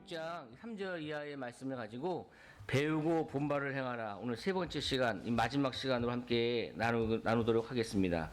16장 3절 이하의 말씀을 가지고 배우고 본바를 행하라. 오늘 세 번째 시간, 이 마지막 시간으로 함께 나누도록 하겠습니다.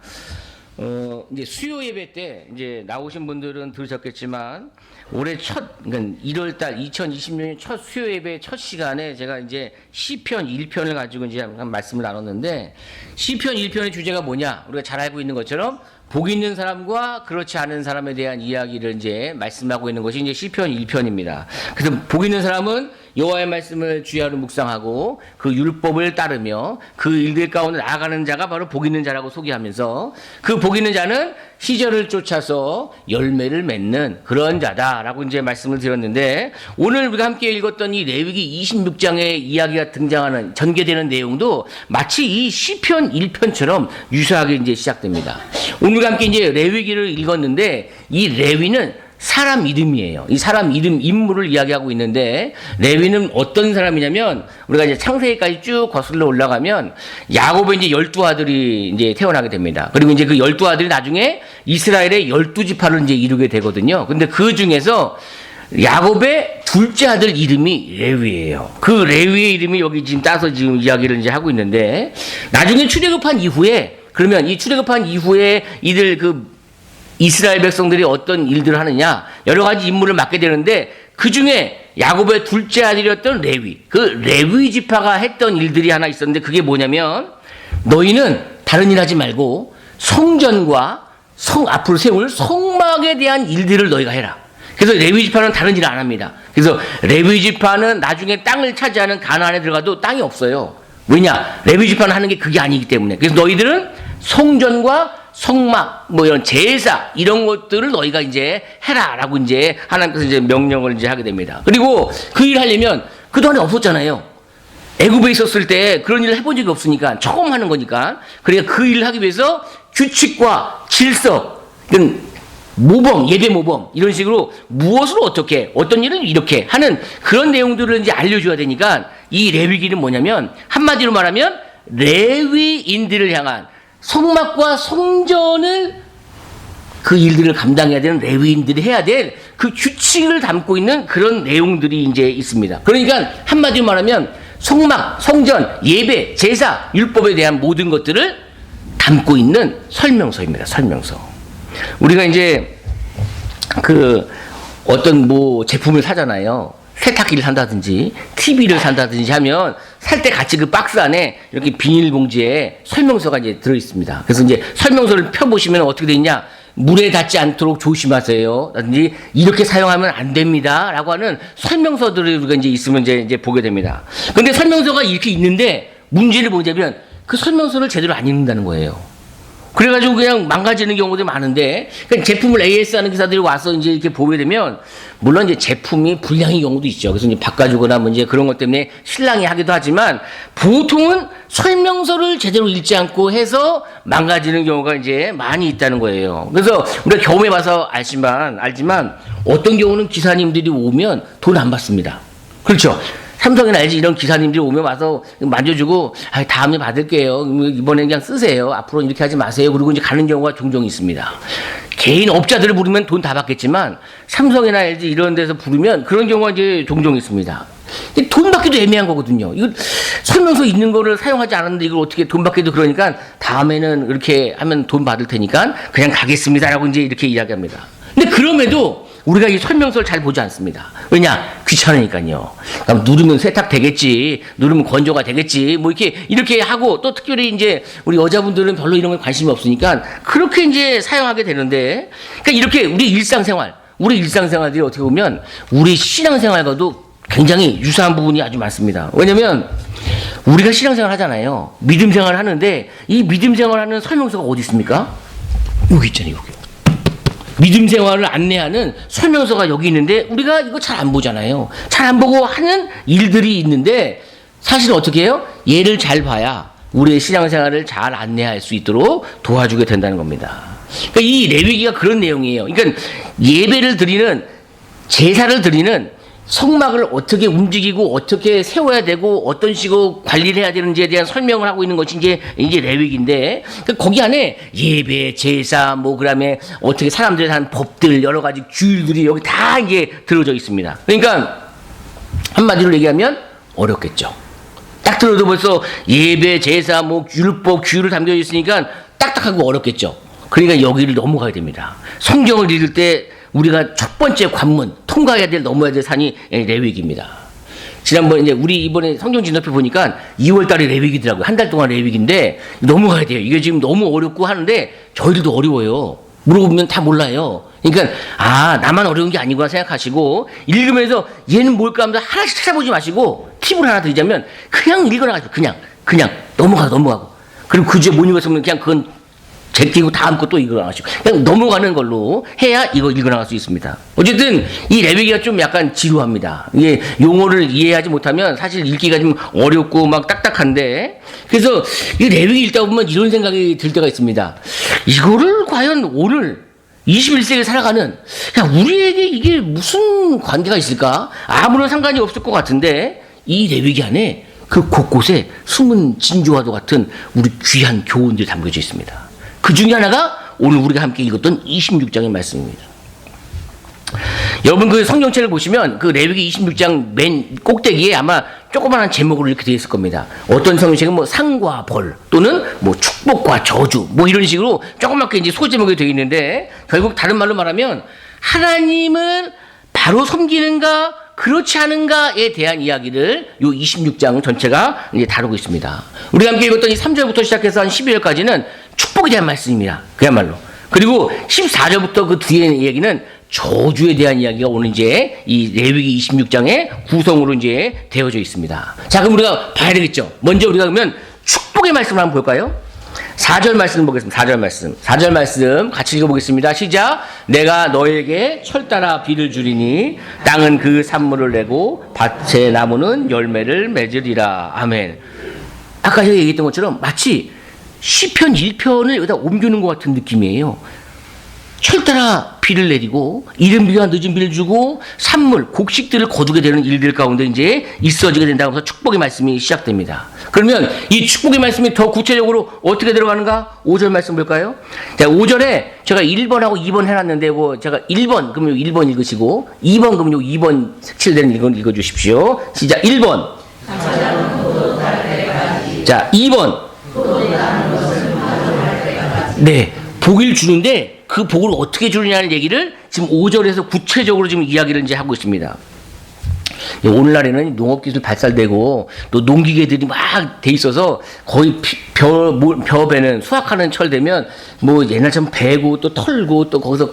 이제 수요 예배 때 이제 나오신 분들은 들으셨겠지만 올해 그러니까 1월달 2020년 첫 수요 예배 첫 시간에 제가 이제 시편 1편을 가지고 이제 한 말씀을 나눴는데, 시편 1편의 주제가 뭐냐? 우리가 잘 알고 있는 것처럼 복 있는 사람과 그렇지 않은 사람에 대한 이야기를 이제 말씀하고 있는 것이 이제 시편 1편입니다. 그래서 복 있는 사람은 여호와의 말씀을 주야로 묵상하고 그 율법을 따르며 그 일들 가운데 나아가는 자가 바로 복 있는 자라고 소개하면서, 그 복 있는 자는 시절을 쫓아서 열매를 맺는 그런 자다라고 이제 말씀을 드렸는데, 오늘 우리가 함께 읽었던 이 레위기 26장의 이야기가 등장하는 전개되는 내용도 마치 이 시편 1편처럼 유사하게 이제 시작됩니다. 오늘 함께 이제 레위기를 읽었는데, 이 레위는 사람 이름이에요. 이 사람 이름, 인물을 이야기하고 있는데, 레위는 어떤 사람이냐면, 우리가 이제 창세기까지 쭉 거슬러 올라가면 야곱의 이제 12아들이 이제 태어나게 됩니다. 그리고 이제 그 12아들이 나중에 이스라엘의 12지파를 이제 이루게 되거든요. 근데 그 중에서 야곱의 둘째 아들 이름이 레위예요. 그 레위의 이름이 여기 지금 따서 지금 이야기를 이제 하고 있는데, 나중에 출애굽한 이후에, 그러면 이 출애굽한 이후에 이들 이스라엘 백성들이 어떤 일들을 하느냐, 여러 가지 임무를 맡게 되는데, 그 중에 야곱의 둘째 아들이었던 레위, 그 레위 지파가 했던 일들이 하나 있었는데, 그게 뭐냐면, 너희는 다른 일 하지 말고 성전과 앞으로 세울 성막에 대한 일들을 너희가 해라. 그래서 레위 지파는 다른 일을 안 합니다. 그래서 레위 지파는 나중에 땅을 차지하는 가나안에 들어가도 땅이 없어요. 왜냐? 레위 지파는 하는 게 그게 아니기 때문에. 그래서 너희들은 성전과 성막, 이런 제사, 이런 것들을 너희가 이제 해라라고 이제 하나님께서 이제 명령을 이제 하게 됩니다. 그리고 그 일을 하려면 그동안에 없었잖아요. 애굽에 있었을 때 그런 일을 해본 적이 없으니까 처음 하는 거니까. 그러니까 그 일을 하기 위해서 규칙과 질서, 모범, 예배 모범, 이런 식으로 무엇을 어떻게, 어떤 일을 이렇게 하는 그런 내용들을 이제 알려줘야 되니까, 이 레위기는 뭐냐면, 한마디로 말하면 레위인들을 향한, 성막과 성전을, 그 일들을 감당해야 되는 레위인들이 해야 될 그 규칙을 담고 있는 그런 내용들이 이제 있습니다. 그러니까 한마디로 말하면 성막, 성전, 예배, 제사, 율법에 대한 모든 것들을 담고 있는 설명서입니다. 설명서. 우리가 이제 어떤 제품을 사잖아요. 세탁기를 산다든지 TV를 산다든지 하면 살 때 같이 그 박스 안에 이렇게 비닐봉지에 설명서가 이제 들어있습니다. 그래서 이제 설명서를 펴보시면 어떻게 되어 있냐, 물에 닿지 않도록 조심하세요 라든지 이렇게 사용하면 안 됩니다 라고 하는 설명서들이 우리가 이제 있으면 이제 보게 됩니다. 근데 설명서가 이렇게 있는데 문제를 보자면 그 설명서를 제대로 안 읽는다는 거예요. 그래가지고 그냥 망가지는 경우도 많은데, 그러니까 제품을 AS 하는 기사들이 와서 이제 이렇게 보게 되면, 물론 이제 제품이 불량인 경우도 있죠. 그래서 이제 바꿔주거나 이제 그런 것 때문에 신랑이 하기도 하지만, 보통은 설명서를 제대로 읽지 않고 해서 망가지는 경우가 이제 많이 있다는 거예요. 그래서 우리가 경험해봐서 알지만, 어떤 경우는 기사님들이 오면 돈 안 받습니다. 그렇죠? 삼성이나 LG 이런 기사님들이 오면 와서 만져주고, 다음에 받을게요. 이번에 그냥 쓰세요. 앞으로 이렇게 하지 마세요. 그리고 이제 가는 경우가 종종 있습니다. 개인 업자들을 부르면 돈 다 받겠지만, 삼성이나 LG 이런 데서 부르면 그런 경우가 이제 종종 있습니다. 돈 받기도 애매한 거거든요. 이거 설명서 있는 거를 사용하지 않았는데 이걸 어떻게 돈 받기도, 그러니까 다음에는 이렇게 하면 돈 받을 테니까 그냥 가겠습니다라고 이제 이렇게 이야기합니다. 근데 그럼에도 우리가 이 설명서를 잘 보지 않습니다. 왜냐? 귀찮으니까요. 누르면 세탁 되겠지, 누르면 건조가 되겠지, 이렇게 하고, 또 특별히 이제 우리 여자분들은 별로 이런 걸 관심이 없으니까 그렇게 이제 사용하게 되는데, 그러니까 이렇게 우리 일상생활들이 어떻게 보면 우리 신앙생활과도 굉장히 유사한 부분이 아주 많습니다. 왜냐면 우리가 신앙생활 하잖아요. 믿음생활 하는데, 이 믿음생활 하는 설명서가 어디 있습니까? 여기 있잖아요, 여기. 믿음 생활을 안내하는 설명서가 여기 있는데 우리가 이거 잘 안 보잖아요. 잘 안 보고 하는 일들이 있는데, 사실 어떻게 해요? 얘를 잘 봐야 우리의 신앙생활을 잘 안내할 수 있도록 도와주게 된다는 겁니다. 그러니까 이 레위기가 그런 내용이에요. 그러니까 예배를 드리는, 제사를 드리는 성막을 어떻게 움직이고 어떻게 세워야 되고 어떤 식으로 관리를 해야 되는지에 대한 설명을 하고 있는 것이 이제 레위기인데, 거기 안에 예배, 제사, 그다음에 어떻게 사람들이 하는 법들, 여러 가지 규율들이 여기 다 이게 들어져 있습니다. 그러니까 한마디로 얘기하면 어렵겠죠. 딱 들어도 벌써 예배, 제사, 뭐 율법, 규율을 담겨져 있으니까 딱딱하고 어렵겠죠. 그러니까 여기를 넘어가야 됩니다. 성경을 읽을 때 우리가 첫 번째 관문, 통과해야 될, 넘어야 될 산이 레위기입니다. 지난번에 우리 이번에 성경 진도표 보니까 2월 달에 레위기더라고요. 한 달 동안 레위기인데 넘어가야 돼요. 이게 지금 너무 어렵고 하는데 저희들도 어려워요. 물어보면 다 몰라요. 그러니까 나만 어려운 게 아니구나 생각하시고 읽으면서 얘는 뭘까 하면서 하나씩 찾아보지 마시고 팁을 하나 드리자면 그냥 읽어나가세요. 그냥 넘어가고 그리고 그 주에 못 읽었으면 그냥 그건 제끼고 다음 거 또 읽어나가시고 그냥 넘어가는 걸로 해야 이거 읽어나갈 수 있습니다. 어쨌든 이 레위기가 좀 약간 지루합니다. 이게 용어를 이해하지 못하면 사실 읽기가 좀 어렵고 막 딱딱한데 그래서 이 레위기 읽다 보면 이런 생각이 들 때가 있습니다. 이거를 과연 오늘 21세기에 살아가는 우리에게 이게 무슨 관계가 있을까? 아무런 상관이 없을 것 같은데 이 레위기 안에 그 곳곳에 숨은 진주와도 같은 우리 귀한 교훈들이 담겨져 있습니다. 그 중에 하나가 오늘 우리가 함께 읽었던 26장의 말씀입니다. 여러분 그 성경책을 보시면 그 레위기 26장 맨 꼭대기에 아마 조그만한 제목으로 이렇게 되어 있을 겁니다. 어떤 성경책은 뭐 상과 벌 또는 뭐 축복과 저주 뭐 이런 식으로 조그맣게 이제 소제목이 되어 있는데 결국 다른 말로 말하면 하나님을 바로 섬기는가 그렇지 않은가에 대한 이야기를 요 26장 전체가 이제 다루고 있습니다. 우리가 함께 읽었던 이 3절부터 시작해서 한 12절까지는 축복에 대한 말씀입니다. 그야말로. 그리고 14절부터 그 뒤에 얘기는 저주에 대한 이야기가 오늘 이제 이 레위기 26장의 구성으로 이제 되어져 있습니다. 자, 그럼 우리가 봐야 되겠죠. 먼저 우리가 그러면 축복의 말씀을 한번 볼까요? 4절 말씀 보겠습니다. 4절 말씀 같이 읽어보겠습니다. 시작. 내가 너에게 철 따라 비를 주리니 땅은 그 산물을 내고 밭의 나무는 열매를 맺으리라. 아멘. 아까 제가 얘기했던 것처럼 마치 시편 1편을 여기다 옮기는 것 같은 느낌이에요. 철 따라 비를 내리고 이른 비와 늦은 비를 주고 산물, 곡식들을 거두게 되는 일들 가운데 이제 있어지게 된다고 해서 축복의 말씀이 시작됩니다. 그러면 이 축복의 말씀이 더 구체적으로 어떻게 들어가는가? 5절 말씀 볼까요? 자, 5절에 제가 1번하고 2번 해놨는데 뭐 제가 1번 그러면 1번 읽으시고 2번 그러면 2번 색칠된 이건 읽어주십시오. 시작. 1번. 자, 2번. 네, 복을 주는데 그 복을 어떻게 주느냐는 얘기를 지금 5절에서 구체적으로 지금 이야기를 이제 하고 있습니다. 오늘날에는 농업기술 발달되고 또 농기계들이 막 돼 있어서 거의 벼베는 수확하는 철 되면 뭐 옛날처럼 베고 또 털고 또 거기서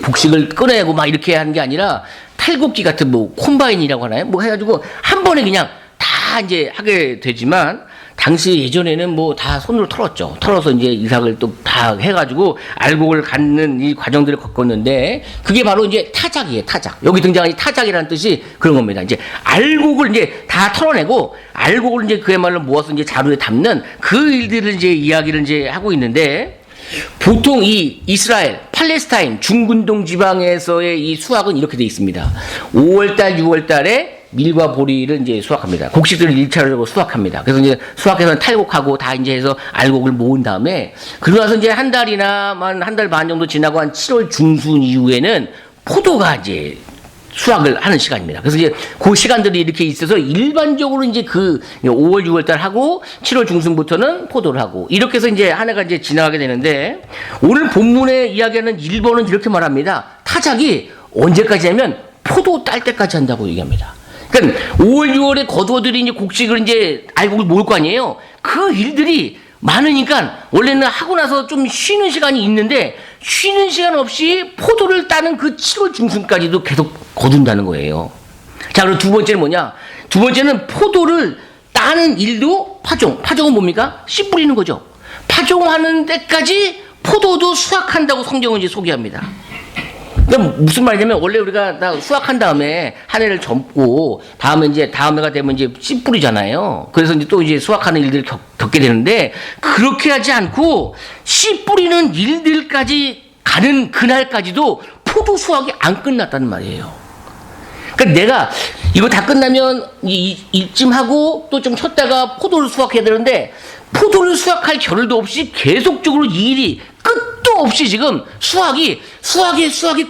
곡식을 꺼내고 막 이렇게 하는 게 아니라 탈곡기 같은 뭐 콤바인이라고 하나요? 뭐 해가지고 한 번에 그냥 다 이제 하게 되지만 당시 예전에는 뭐 다 손으로 털었죠. 털어서 이제 이삭을 또 다 해가지고 알곡을 갖는 이 과정들을 겪었는데 그게 바로 이제 타작이에요. 타작. 여기 등장한 이 타작이라는 뜻이 그런 겁니다. 이제 알곡을 이제 다 털어내고 알곡을 이제 그야말로 모아서 이제 자루에 담는 그 일들을 이제 이야기를 이제 하고 있는데 보통 이 이스라엘, 팔레스타인, 중근동 지방에서의 이 수확은 이렇게 돼 있습니다. 5월달, 6월달에 밀과 보리를 이제 수확합니다. 곡식들을 1차적으로 수확합니다. 그래서 이제 수확해서 탈곡하고 다 이제 해서 알곡을 모은 다음에 그러고 나서 이제 한 달이나 한 달 반 정도 지나고 한 7월 중순 이후에는 포도가 이제 수확을 하는 시간입니다. 그래서 이제 그 시간들이 이렇게 있어서 일반적으로 이제 그 5월, 6월 달 하고 7월 중순부터는 포도를 하고 이렇게 해서 이제 한 해가 이제 지나가게 되는데 오늘 본문에 이야기하는 1번은 이렇게 말합니다. 타작이 언제까지 하면 포도 딸 때까지 한다고 얘기합니다. 그러니까 5월, 6월에 거두어들이 이제 곡식을 이제 알곡을 모을 거 아니에요. 그 일들이 많으니까 원래는 하고 나서 좀 쉬는 시간이 있는데 쉬는 시간 없이 포도를 따는 그 7월 중순까지도 계속 거둔다는 거예요. 자, 그럼 두 번째는 뭐냐? 두 번째는 포도를 따는 일도 파종. 파종은 뭡니까? 씨 뿌리는 거죠. 파종하는 때까지 포도도 수확한다고 성경은 이제 소개합니다. 그러니까 무슨 말이냐면 원래 우리가 다 수확한 다음에 한 해를 접고 다음에 이제 다음 해가 되면 이제 씨 뿌리잖아요. 그래서 이제 또 이제 수확하는 일들을 겪게 되는데 그렇게 하지 않고 씨 뿌리는 일들까지 가는 그날까지도 포도 수확이 안 끝났다는 말이에요. 그러니까 내가 이거 다 끝나면 이쯤 하고 또 좀 쉬었다가 포도를 수확해야 되는데 포도를 수확할 겨를도 없이 계속적으로 이 일이 끝도 없이 지금 수확이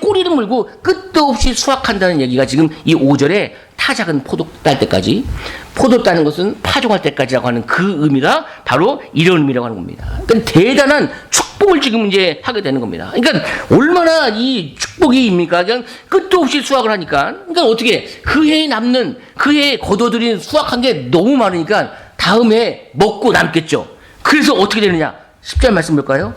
꼬리를 물고 끝도 없이 수확한다는 얘기가 지금 이 5절에 타작은 포도 딸 때까지, 포도 따는 것은 파종할 때까지라고 하는 그 의미가 바로 이런 의미라고 하는 겁니다. 그러니까 대단한 축복을 지금 이제 하게 되는 겁니다. 그러니까 얼마나 이 축복이입니까? 그냥 끝도 없이 수확을 하니까. 그러니까 어떻게 그 해에 남는, 그 해에 거둬들인 수확한 게 너무 많으니까 다음 해에 먹고 남겠죠. 그래서 어떻게 되느냐? 10절 말씀 볼까요?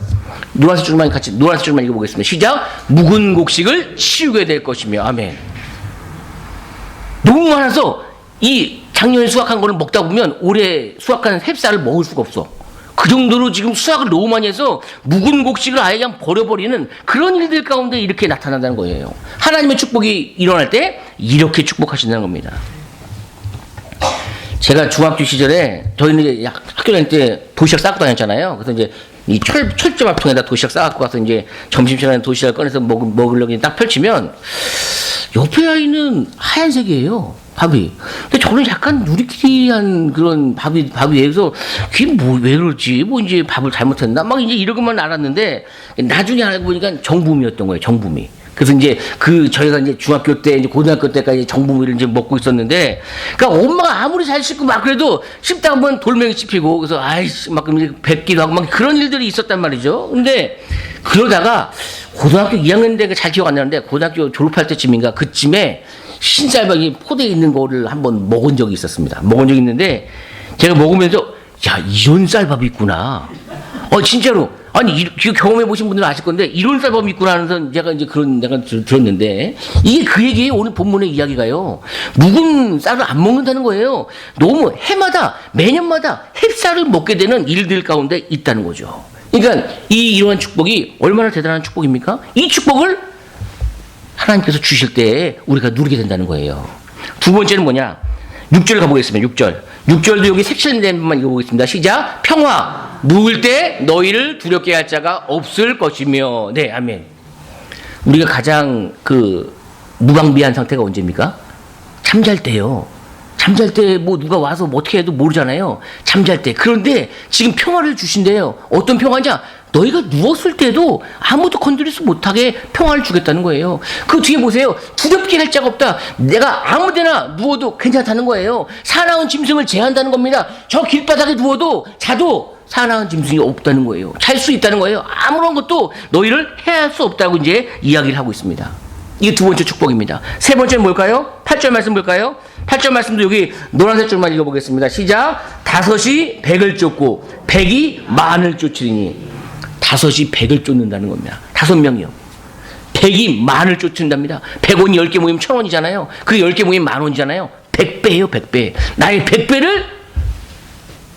노란색 줄만 같이, 노란색 줄만 읽어보겠습니다. 시작. 묵은 곡식을 치우게 될 것이며. 아멘. 너무 많아서 이 작년에 수확한 거를 먹다 보면 올해 수확한 햅쌀을 먹을 수가 없어. 그 정도로 지금 수확을 너무 많이 해서 묵은 곡식을 아예 그냥 버려버리는 그런 일들 가운데 이렇게 나타난다는 거예요. 하나님의 축복이 일어날 때 이렇게 축복하신다는 겁니다. 제가 중학교 시절에 저희는 이제 학교 다닐 때 도시락 싸고 다녔잖아요. 그래서 이제 이 철조밥통에다 도시락 싸갖고 가서 이제 점심시간에 도시락 꺼내서 먹으려고 딱 펼치면 옆에 아이는 하얀색이에요. 밥이. 근데 저는 약간 누리끼리한 그런 밥이 그래서 그게 왜 그럴지, 이제 밥을 잘못했나? 막 이제 이러고만 알았는데 나중에 알고 보니까 정부미였던 거예요. 정부미. 그래서 이제 저희가 이제 중학교 때, 이제 고등학교 때까지 정부미를 이제 먹고 있었는데, 그러니까 엄마가 아무리 잘 씻고 막 그래도 씹다 보면 돌멩이 씹히고, 그래서 아이씨, 막 이제 뱉기도 하고 막 그런 일들이 있었단 말이죠. 근데 그러다가 고등학교 2학년 때 잘 기억 안 나는데, 고등학교 졸업할 때쯤인가 그쯤에 흰쌀밥이 포대에 있는 거를 한번 먹은 적이 있었습니다. 먹은 적이 있는데, 제가 먹으면서, 야, 이런 쌀밥이 있구나. 진짜로. 아니, 이거 경험해 보신 분들은 아실 건데, 이런 쌀밥이 있구나 하면서 제가 이제 내가 들었는데, 이게 그 얘기예요. 오늘 본문의 이야기가요. 묵은 쌀을 안 먹는다는 거예요. 너무 해마다, 매년마다 햅쌀을 먹게 되는 일들 가운데 있다는 거죠. 그러니까 이러한 축복이 얼마나 대단한 축복입니까? 이 축복을 하나님께서 주실 때 우리가 누리게 된다는 거예요. 두 번째는 뭐냐? 6절 가보겠습니다. 6절도 여기 색칠된 부분만 읽어보겠습니다. 시작. 평화. 누울 때 너희를 두렵게 할 자가 없을 것이며. 네, 아멘. 우리가 가장 무방비한 상태가 언제입니까? 잠잘 때요. 잠잘 때 뭐 누가 와서 뭐 어떻게 해도 모르잖아요. 잠잘 때. 그런데 지금 평화를 주신대요. 어떤 평화냐? 너희가 누웠을 때도 아무도 건드릴 수 못하게 평화를 주겠다는 거예요. 그 뒤에 보세요. 두렵게 할 자가 없다. 내가 아무데나 누워도 괜찮다는 거예요. 사나운 짐승을 제한다는 겁니다. 저 길바닥에 누워도 자도 사나운 짐승이 없다는 거예요. 잘 수 있다는 거예요. 아무런 것도 너희를 해할 수 없다고 이제 이야기를 하고 있습니다. 이게 두 번째 축복입니다. 세 번째는 뭘까요? 8절 말씀 볼까요? 8절 말씀도 여기 노란색 줄만 읽어보겠습니다. 시작. 5이 100을 쫓고 100이 만을 쫓으리니. 5이 100을 쫓는다는 겁니다. 5명이요. 100이 만을 쫓는답니다. 100원이 10개 모이면 1000원이잖아요. 그 10개 모이면 만원이잖아요. 100배예요, 100배. 나의 100배를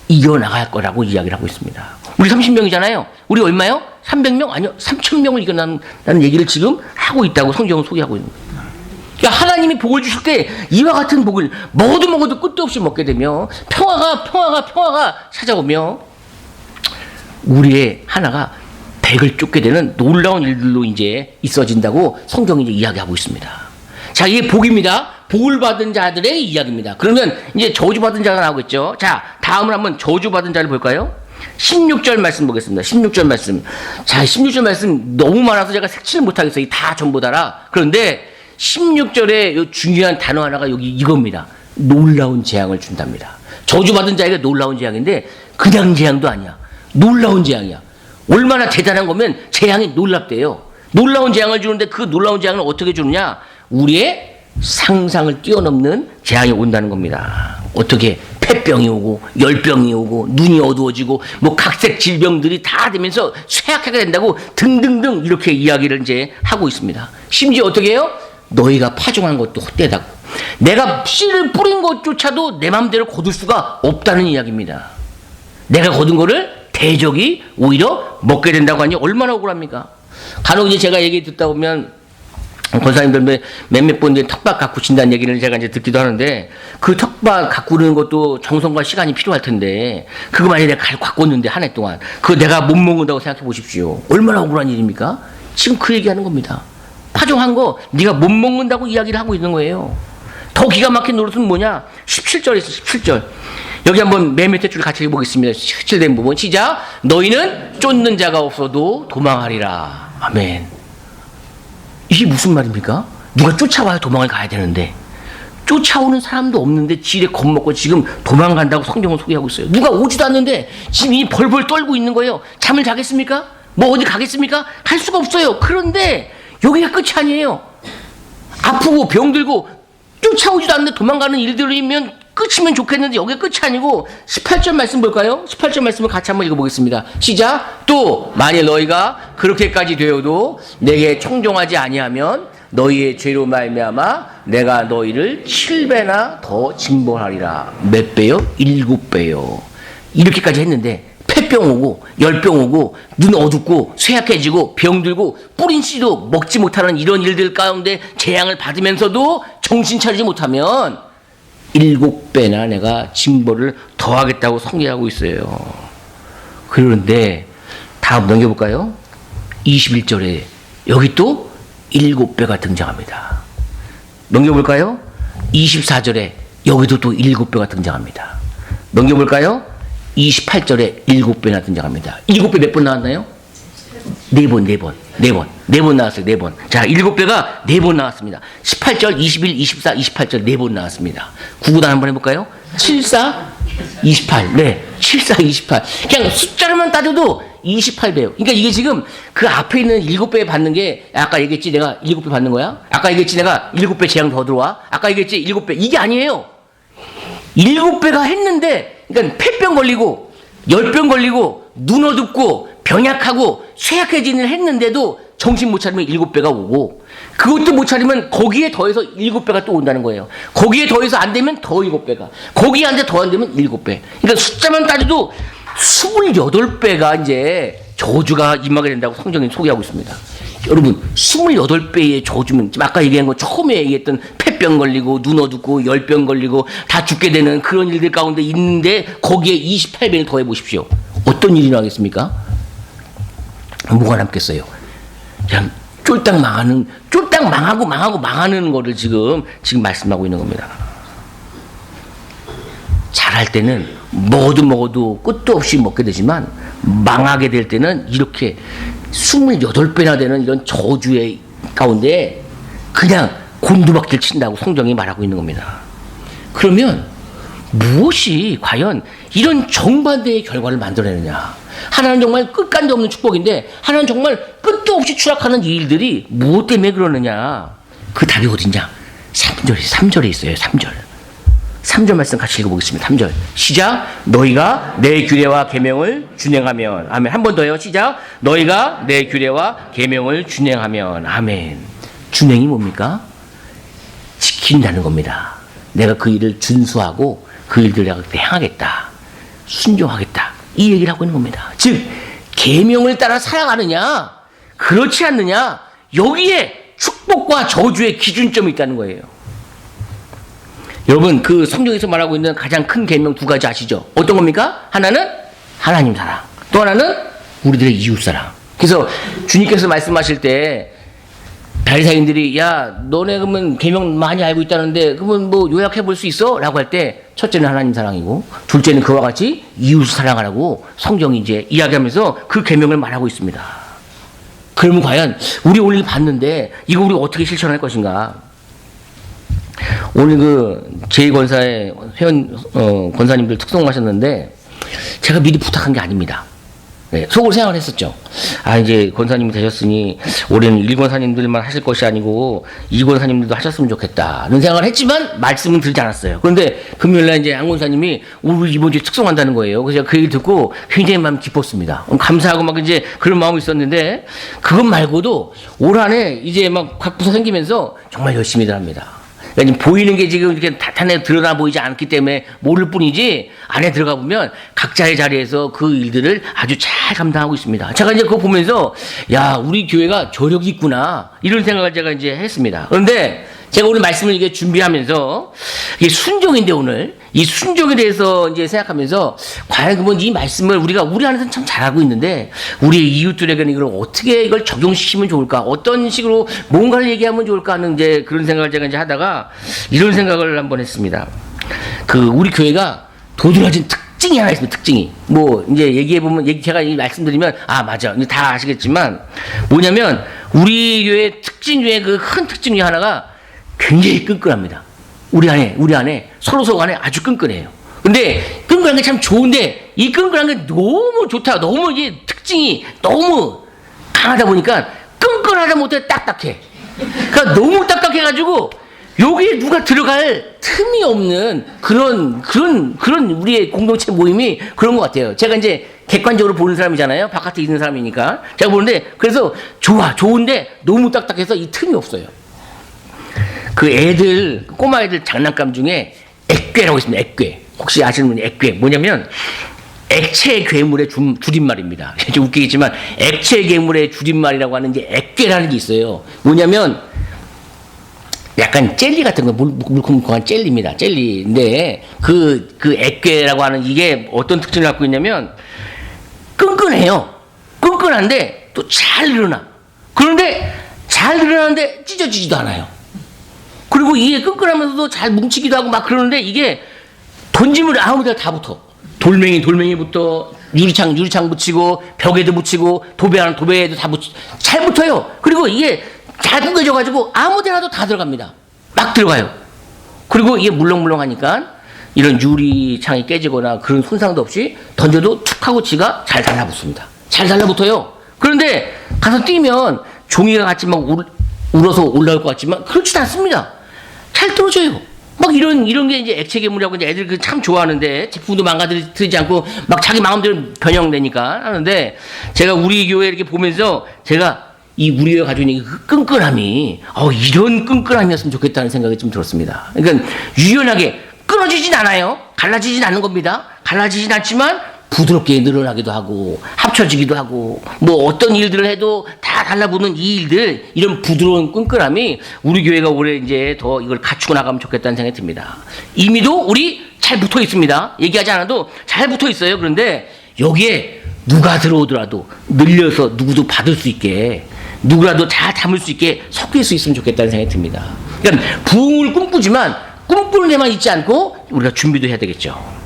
이겨나갈 거라고 이야기를 하고 있습니다. 우리 30명이잖아요. 우리 얼마요? 300명? 아니요. 3000명을 이겨나가는 얘기를 지금 하고 있다고 성경은 소개하고 있는 거예요. 그러니까 하나님이 복을 주실 때 이와 같은 복을 먹어도 끝도 없이 먹게 되며 평화가 찾아오며 우리의 하나가 100을 쫓게 되는 놀라운 일들로 이제 있어진다고 성경이 이제 이야기하고 있습니다. 자, 이게 복입니다. 복을 받은 자들의 이야기입니다. 그러면 이제 저주받은 자가 나오겠죠. 자, 다음으로 한번 저주받은 자를 볼까요? 16절 말씀 보겠습니다. 16절 말씀. 자, 16절 말씀 너무 많아서 제가 색칠을 못하겠어요. 다 전부 다라. 그런데 16절에 중요한 단어 하나가 여기 이겁니다. 놀라운 재앙을 준답니다. 저주받은 자에게 놀라운 재앙인데 그냥 재앙도 아니야. 놀라운 재앙이야. 얼마나 대단한 거면 재앙이 놀랍대요. 놀라운 재앙을 주는데 그 놀라운 재앙을 어떻게 주느냐? 우리의 상상을 뛰어넘는 재앙이 온다는 겁니다. 어떻게? 폐병이 오고 열병이 오고 눈이 어두워지고 뭐 각색 질병들이 다 되면서 쇠약하게 된다고 등등등 이렇게 이야기를 이제 하고 있습니다. 심지어 어떻게 해요? 너희가 파종한 것도 헛되다고. 내가 씨를 뿌린 것조차도 내 마음대로 거둘 수가 없다는 이야기입니다. 내가 거둔 거를 대적이 오히려 먹게 된다고 하니 얼마나 억울합니까? 간혹 이제 제가 얘기 듣다 보면 권사님들 몇몇 분들이 텃밭 가꾸신다는 얘기를 제가 이제 듣기도 하는데 그 텃밭 가꾸는 것도 정성과 시간이 필요할 텐데 그거 만약에 내가 가꿨는데 한 해 동안 그거 내가 못 먹는다고 생각해 보십시오. 얼마나 억울한 일입니까? 지금 그 얘기하는 겁니다. 파종한 거 네가 못 먹는다고 이야기를 하고 있는 거예요. 더 기가 막힌 노릇은 뭐냐? 17절에 있어. 17절. 여기 한번 맨 밑에 줄 같이 읽어보겠습니다. 17된 부분 시작. 너희는 쫓는 자가 없어도 도망하리라. 아멘. 이게 무슨 말입니까? 누가 쫓아와야 도망을 가야 되는데 쫓아오는 사람도 없는데 지레 겁먹고 지금 도망간다고 성경을 소개하고 있어요. 누가 오지도 않는데 지금 이 벌벌 떨고 있는 거예요. 잠을 자겠습니까? 뭐 어디 가겠습니까? 갈 수가 없어요. 그런데 여기가 끝이 아니에요. 아프고 병들고 쫓아오지도 않는데 도망가는 일들이면 끝이면 좋겠는데 여기가 끝이 아니고 18절 말씀 볼까요? 18절 말씀을 같이 한번 읽어보겠습니다. 시작. 또 만일 너희가 그렇게까지 되어도 내게 청종하지 아니하면 너희의 죄로 말미암아 내가 너희를 7배나 더 징벌하리라. 몇 배요? 7배요. 이렇게까지 했는데 폐병 오고 열병 오고 눈 어둡고 쇠약해지고 병들고 뿌린 씨도 먹지 못하는 이런 일들 가운데 재앙을 받으면서도 정신 차리지 못하면 7배나 내가 징벌을 더하겠다고 성계하고 있어요. 그런데 다음 넘겨볼까요? 21절에 여기 또 7배가 등장합니다. 넘겨볼까요? 24절에 여기도 또 7배가 등장합니다. 넘겨볼까요? 28절에 7배나 등장합니다. 7배 몇 번 나왔나요? 4번 나왔어요. 4번. 자, 7배가 4번 나왔습니다. 18절, 21, 24, 28절 4번 나왔습니다. 구구단 한번 해볼까요? 7, 4, 28. 네. 7, 4, 28. 그냥 숫자로만 따져도 28배요. 그러니까 이게 지금 그 앞에 있는 7배 받는 게 아까 얘기했지 내가 7배 받는 거야? 아까 얘기했지 내가 7배 재앙 더 들어와? 아까 얘기했지 7배. 이게 아니에요. 7배가 했는데 그러니까 폐병 걸리고 열병 걸리고 눈 어둡고 병약하고 쇠약해지는 했는데도 정신 못 차리면 7배가 오고 그것도 못 차리면 거기에 더해서 7배가 또 온다는 거예요. 거기에 더해서 안 되면 더 7배가 거기에 안 돼 더 안 되면 7배. 그러니까 숫자만 따져도 28배가 이제 저주가 임하게 된다고 성경이 소개하고 있습니다. 여러분 28배의 저주면 지금 아까 얘기한 거 처음에 얘기했던 폐병 걸리고 눈 어둡고 열병 걸리고 다 죽게 되는 그런 일들 가운데 있는데 거기에 28배를 더해 보십시오. 어떤 일이 나겠습니까? 뭐가 남겠어요? 그냥 쫄딱 망하는 거를 지금 말씀하고 있는 겁니다. 잘할 때는 먹어도 끝도 없이 먹게 되지만 망하게 될 때는 이렇게 28배나 되는 이런 저주의 가운데 그냥 곤두박질 친다고 성경이 말하고 있는 겁니다. 그러면 무엇이 과연 이런 정반대의 결과를 만들어내느냐? 하나는 정말 끝간도 없는 축복인데 하나는 정말 끝도 없이 추락하는 이 일들이 무엇 때문에 그러느냐? 그 답이 어딨냐? 3절에 있어요. 3절 말씀 같이 읽어보겠습니다. 3절 시작. 너희가 내 규례와 계명을 준행하면 아멘. 한 번 더요. 시작. 너희가 내 규례와 계명을 준행하면 아멘. 준행이 뭡니까? 지킨다는 겁니다. 내가 그 일을 준수하고 그 일들을 내가 행하겠다. 순종하겠다. 이 얘기를 하고 있는 겁니다. 즉 계명을 따라 살아가느냐 그렇지 않느냐 여기에 축복과 저주의 기준점이 있다는 거예요. 여러분 그 성경에서 말하고 있는 가장 큰 계명 2가지 아시죠? 어떤 겁니까? 하나는 하나님 사랑, 또 하나는 우리들의 이웃 사랑. 그래서 주님께서 말씀하실 때 바리새인들이 야 너네 그러면 계명 많이 알고 있다는데 그러면 뭐 요약해 볼 수 있어? 라고 할 때 첫째는 하나님 사랑이고 둘째는 그와 같이 이웃 사랑하라고 성경이 이제 이야기하면서 그 계명을 말하고 있습니다. 그러면 과연 우리 오늘 봤는데 이거 우리 어떻게 실천할 것인가? 오늘 그 제2권사의 회원 권사님들 특송하셨는데 제가 미리 부탁한 게 아닙니다. 네, 속으로 생각을 했었죠. 아 이제 권사님이 되셨으니 올해는 1권사님들만 하실 것이 아니고 2권사님들도 하셨으면 좋겠다는 생각을 했지만 말씀은 들지 않았어요. 그런데 금요일날 이제 안 권사님이 우리 이번 주에 특송한다는 거예요. 그래서 제가 그 얘기 듣고 굉장히 마음 기뻤습니다. 감사하고 막 이제 그런 마음이 있었는데 그것 말고도 올 한해 이제 막 각 부서 생기면서 정말 열심히들 합니다. 그러니까 지금 보이는 게 지금 이렇게 단단히 드러나 보이지 않기 때문에 모를 뿐이지 안에 들어가 보면 각자의 자리에서 그 일들을 아주 잘 감당하고 있습니다. 제가 이제 그거 보면서 야 우리 교회가 저력이 있구나 이런 생각을 제가 이제 했습니다. 그런데 제가 오늘 말씀을 이게 준비하면서 이게 순종인데 오늘 이 순종에 대해서 이제 생각하면서 과연 그러면 이 말씀을 우리가 우리 안에서는 참 잘하고 있는데 우리 이웃들에게는 이걸 어떻게 이걸 적용시키면 좋을까? 어떤 식으로 뭔가를 얘기하면 좋을까 하는 이제 그런 생각을 제가 이제 하다가 이런 생각을 한번 했습니다. 그 우리 교회가 도드라진 특징이 하나 있습니다. 특징이 뭐 이제 얘기해 보면 제가 이 말씀드리면 아 맞아 다 아시겠지만 뭐냐면 우리 교회 특징 중에 그 큰 특징 중에 하나가 굉장히 끈끈합니다. 우리 안에 서로 간에 아주 끈끈해요. 근데 끈끈한 게 참 좋은데 이 끈끈한 게 너무 좋다. 너무 이게 특징이 너무 강하다 보니까 끈끈하다 못해 딱딱해. 그러니까 너무 딱딱해가지고 여기에 누가 들어갈 틈이 없는 그런 우리의 공동체 모임이 그런 것 같아요. 제가 이제 객관적으로 보는 사람이잖아요. 바깥에 있는 사람이니까. 제가 보는데 그래서 좋은데 너무 딱딱해서 이 틈이 없어요. 그 애들, 꼬마 애들 장난감 중에 액괴라고 있습니다. 액괴. 혹시 아시는 분이 액괴. 뭐냐면 액체 괴물의 줄임말입니다. 좀 웃기겠지만 액체 괴물의 줄임말이라고 하는 이제 액괴라는 게 있어요. 뭐냐면 약간 젤리 같은 거, 물컹물컹한 젤리입니다. 젤리인데 그 액괴라고 하는 이게 어떤 특징을 갖고 있냐면 끈끈해요. 끈끈한데 또 잘 늘어나. 그런데 잘 늘어나는데 찢어지지도 않아요. 그리고 이게 끈끈하면서도 잘 뭉치기도 하고 막 그러는데 이게 던지면 아무 데나 다 붙어. 돌멩이부터 유리창 붙이고 벽에도 붙이고 도배에도 다 잘 붙어요. 그리고 이게 잘 구겨져가지고 아무 데나도 다 들어갑니다. 막 들어가요. 그리고 이게 물렁물렁하니까 이런 유리창이 깨지거나 그런 손상도 없이 던져도 툭 하고 지가 잘 달라붙습니다. 잘 달라붙어요. 그런데 가서 뛰면 종이가 같이 막 울어서 올라올 것 같지만 그렇지도 않습니다. 잘 떨어져요. 막 이런 게 이제 액체 괴물이라고 이제 애들 참 좋아하는데 제품도 망가뜨리지 않고 막 자기 마음대로 변형되니까 하는데 제가 우리 교회 이렇게 보면서 제가 이 우리 교회가 가지고 있는 그 끈끈함이 이런 끈끈함이었으면 좋겠다는 생각이 좀 들었습니다. 그러니까 유연하게 끊어지진 않아요. 갈라지진 않는 겁니다. 갈라지진 않지만 부드럽게 늘어나기도 하고 합쳐지기도 하고 뭐 어떤 일들을 해도 다 달라붙는 이 일들 이런 부드러운 끈끈함이 우리 교회가 올해 이제 더 이걸 갖추고 나가면 좋겠다는 생각이 듭니다. 이미도 우리 잘 붙어 있습니다. 얘기하지 않아도 잘 붙어 있어요. 그런데 여기에 누가 들어오더라도 늘려서 누구도 받을 수 있게 누구라도 잘 담을 수 있게 섞일 수 있으면 좋겠다는 생각이 듭니다. 그러니까 부흥을 꿈꾸지만 꿈꾸는 데만 있지 않고 우리가 준비도 해야 되겠죠.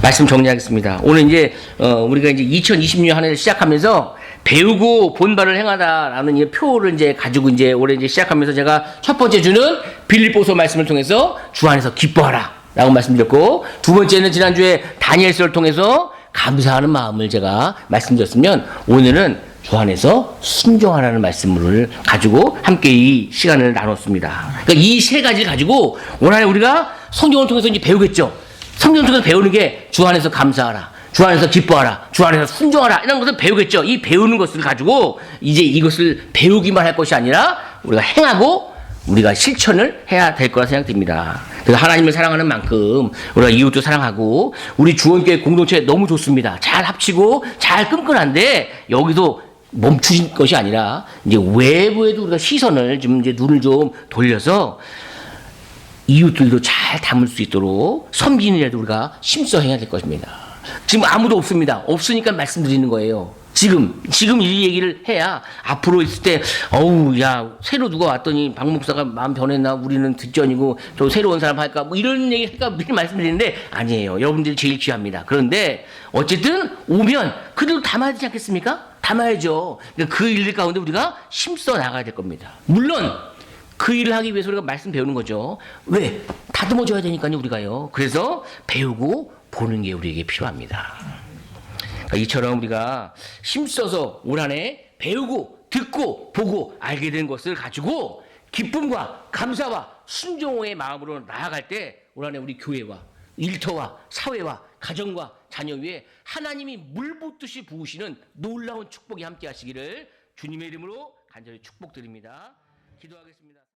말씀 정리하겠습니다. 오늘 이제 우리가 이제 2026년 한 해를 시작하면서 배우고 본바를 행하다라는 이 표를 이제 가지고 이제 올해 이제 시작하면서 제가 첫 번째 주는 빌립보서 말씀을 통해서 주 안에서 기뻐하라라고 말씀드렸고 두 번째는 지난주에 다니엘서를 통해서 감사하는 마음을 제가 말씀드렸으면 오늘은 주 안에서 순종하라는 말씀을 가지고 함께 이 시간을 나눴습니다. 그러니까 이 세 가지를 가지고 오늘 우리가 성경을 통해서 이제 배우겠죠. 성경을 통해서 배우는 게 주 안에서 감사하라, 주 안에서 기뻐하라, 주 안에서 순종하라 이런 것을 배우겠죠. 이 배우는 것을 가지고 이제 이것을 배우기만 할 것이 아니라 우리가 행하고 우리가 실천을 해야 될 거라 생각됩니다. 그래서 하나님을 사랑하는 만큼 우리가 이웃도 사랑하고 우리 주원교회 공동체 너무 좋습니다. 잘 합치고 잘 끈끈한데 여기서 멈추신 것이 아니라 이제 외부에도 우리가 시선을 좀 이제 눈을 좀 돌려서 이웃들도 잘 담을 수 있도록 섬기는데도 우리가 힘써 해야 될 것입니다. 지금 아무도 없습니다. 없으니까 말씀드리는 거예요. 지금 이 얘기를 해야 앞으로 있을 때 새로 누가 왔더니 박 목사가 마음 변했나 우리는 뒷전이고 또 새로운 사람 할까 뭐 이런 얘기 할까 미리 말씀드리는데 아니에요. 여러분들이 제일 귀합니다. 그런데 어쨌든 오면 그래도 담아야 되지 않겠습니까? 담아야죠. 그러니까 그 일들 가운데 우리가 힘써 나가야 될 겁니다. 물론 그 일을 하기 위해서 우리가 말씀 배우는 거죠. 왜? 다듬어줘야 되니까요, 우리가요. 그래서 배우고 보는 게 우리에게 필요합니다. 그러니까 이처럼 우리가 힘써서 올 한 해 배우고 듣고 보고 알게 된 것을 가지고 기쁨과 감사와 순종의 마음으로 나아갈 때 올 한 해 우리 교회와 일터와 사회와 가정과 자녀 위에 하나님이 물 붓듯이 부으시는 놀라운 축복이 함께 하시기를 주님의 이름으로 간절히 축복드립니다. 기도하겠습니다.